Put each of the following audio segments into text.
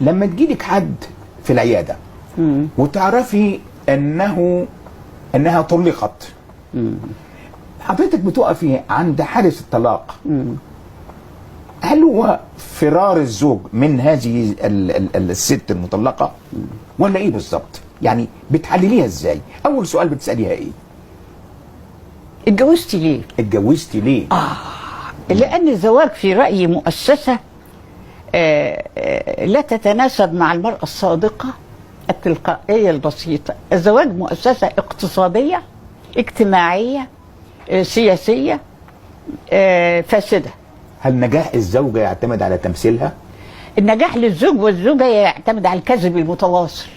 لما تجيلك حد في العياده وتعرفي انها طلقت، حضرتك بتقفي عند حارس الطلاق، هل هو فرار الزوج من هذه الست المطلقه ولا ايه بالظبط؟ يعني بتحلليها ازاي؟ اول سؤال بتساليها ايه؟ اتجوزتي ليه؟ اتجوزتي ليه؟ لأن الزواج في رأيي مؤسسة لا تتناسب مع المرأة الصادقة التلقائية البسيطة. الزواج مؤسسة اقتصادية اجتماعية سياسية فاسدة. هل نجاح الزوجة يعتمد على تمثيلها؟ النجاح للزوج والزوجة يعتمد على الكذب المتواصل.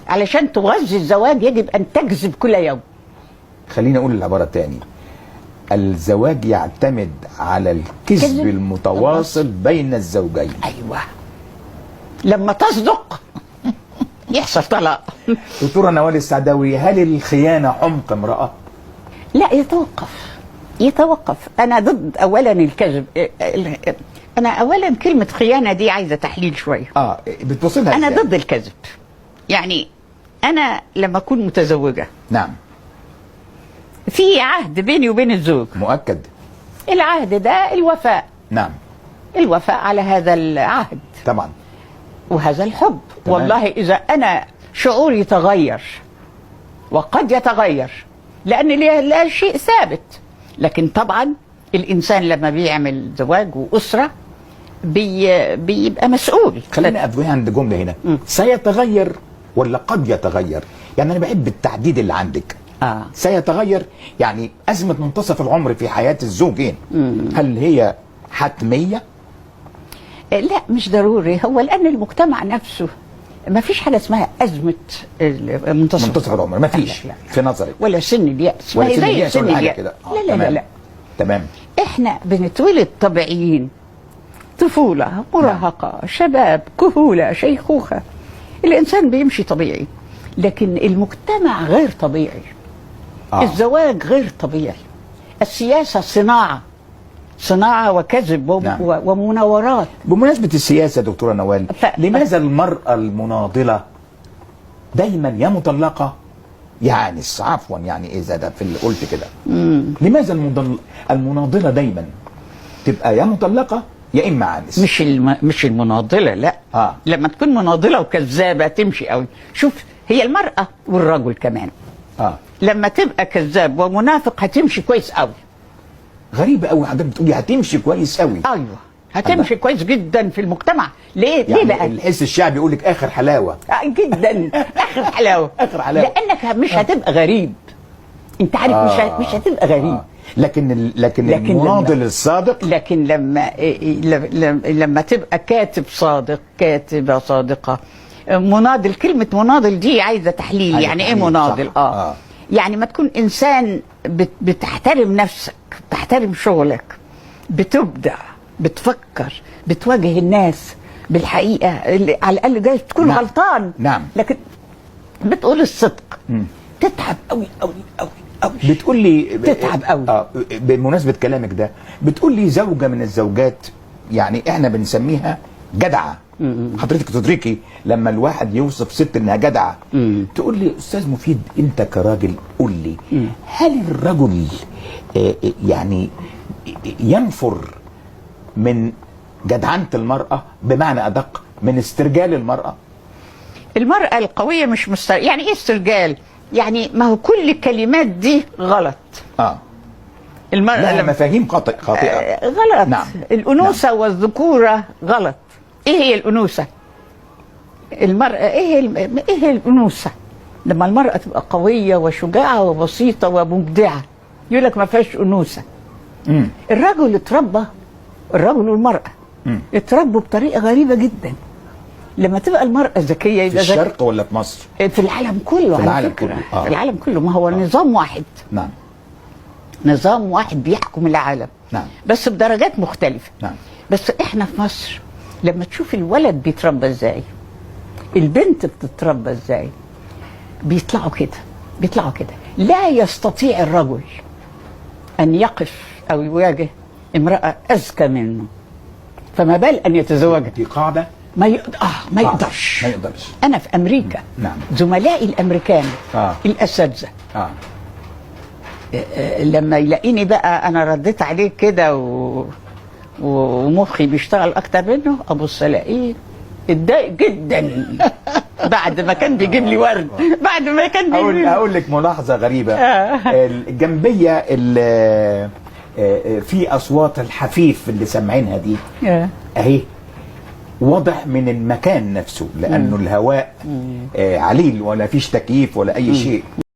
علشان تغذي الزواج يجب أن تكذب كل يوم. خليني أقول العبارة تاني، الزواج يعتمد على الكذب المتواصل بين الزوجين. أيوة، لما تصدق يحصل طلاق. دكتورة نوال السعداوي، هل الخيانة عمق امرأة؟ لا، يتوقف. أنا ضد أولا الكذب. أنا أولا كلمة خيانة دي عايزة تحليل شوية. بتوصلها أنا إزاي؟ ضد الكذب. يعني أنا لما أكون متزوجة، نعم، في عهد بيني وبين الزوج مؤكد. العهد ده الوفاء. نعم، الوفاء على هذا العهد طبعا، وهذا الحب. تمام. والله إذا أنا شعوري تغير، وقد يتغير لأن لا شيء ثابت، لكن طبعا الإنسان لما بيعمل زواج وأسرة بيبقى مسؤول. خلينا أبوي عند جملة هنا، سيتغير ولا قد يتغير؟ يعني أنا بحب التعديد اللي عندك. سيتغير يعني أزمة منتصف العمر في حياة الزوجين، هل هي حتمية؟ لا، مش ضروري. هو لأن المجتمع نفسه ما فيش حاجة اسمها أزمة منتصف العمر، ما فيش في نظرك، ولا سن اليأس، ولا سن زي اليأس سن ولا حاجة اليأس. كده. لا. تمام. احنا بنتولد طبيعيين، طفولة، مراهقة، شباب، كهولة، شيخوخة. الإنسان بيمشي طبيعي، لكن المجتمع غير طبيعي. الزواج غير طبيعي. السياسة صناعة وكذب نعم. ومناورات. بمناسبة السياسة دكتورة نوال، لماذا المرأة المناضلة دايما يا مطلقة يا عانس؟ عفوا، يعني إذا ده في اللي قلت كده، لماذا المناضلة دايما تبقى يا مطلقة يا إما عانس؟ مش المناضلة، لا. لما تكون مناضلة وكذابة تمشي قوي. شوف، هي المرأة والرجل كمان لما تبقى كذاب ومنافق هتمشي كويس قوي. غريبة قوي حضرتك بتقولي هتمشي كويس قوي. ايوه، هتمشي كويس جدا في المجتمع. ليه؟ يعني ليه بقى؟ الحس الشعبي يقول لك اخر حلاوة. جدا. اخر حلاوة. اخر حلاوة. لانك مش هتبقى غريب. انت عارف مش هتبقى غريب. لكن المناضل الصادق، لكن لما تبقى كاتب صادق، كاتبة صادقة، مناضل. كلمة مناضل دي عايزة تحليل. يعني ايه مناضل؟ يعني ما تكون انسان بتحترم نفسك، بتحترم شغلك، بتبدع، بتفكر، بتواجه الناس بالحقيقة، اللي على الأقل جاي تكون غلطان. نعم. لكن بتقول الصدق. تتعب قوي قوي قوي قوي. بتقول لي تتعب قوي. بمناسبة كلامك ده، بتقول لي زوجة من الزوجات يعني احنا بنسميها جدعة. حضرتك تدركي لما الواحد يوصف ست انها جدعة، تقول لي استاذ مفيد انت كراجل قول لي، هل الرجل يعني ينفر من جدعنة المرأة، بمعنى ادق من استرجال المرأة؟ المرأة القوية مش يعني ايه استرجال؟ يعني ما هو كل الكلمات دي غلط. المرأة لها مفاهيم خاطئة. غلط. نعم. الأنوثة نعم. والذكورة غلط. ايه هي الأنوثة؟ المرأة ايه هي الأنوثة؟ لما المرأة تبقى قوية وشجاعة وبسيطة ومبدعة يقول لك ما فيهاش أنوثة. الرجل اتربى، الرجل والمرأة اتربوا بطريقة غريبة جدا. لما تبقى المرأة ذكية في الشرق ولا في مصر؟ في العالم كله. في العالم كله. في العالم كله. ما هو نظام واحد. نعم. نظام واحد بيحكم العالم. نعم. بس بدرجات مختلفة. نعم. بس احنا في مصر لما تشوف الولد بيتربى ازاي، البنت بتتربى ازاي، بيطلعوا كده. لا يستطيع الرجل ان يقف او يواجه امرأة اذكى منه، فما بال ان يتزوجها. دي قاعدة ما يقدرش. ما يقدرش. انا في امريكا، نعم. زملائي الامريكان الاساتذه لما يلاقيني بقى انا رديت عليه كده ومخي بيشتغل اكتر منه، ابص الاقيه اتضايق جدا بعد ما كان بيجيب لي ورد، بعد ما كان بيجيب لي. اقول لك ملاحظه غريبه. الجنبيه في اصوات الحفيف اللي سامعينها دي اهي واضح من المكان نفسه، لانه الهواء عليل ولا فيش تكييف ولا اي شيء.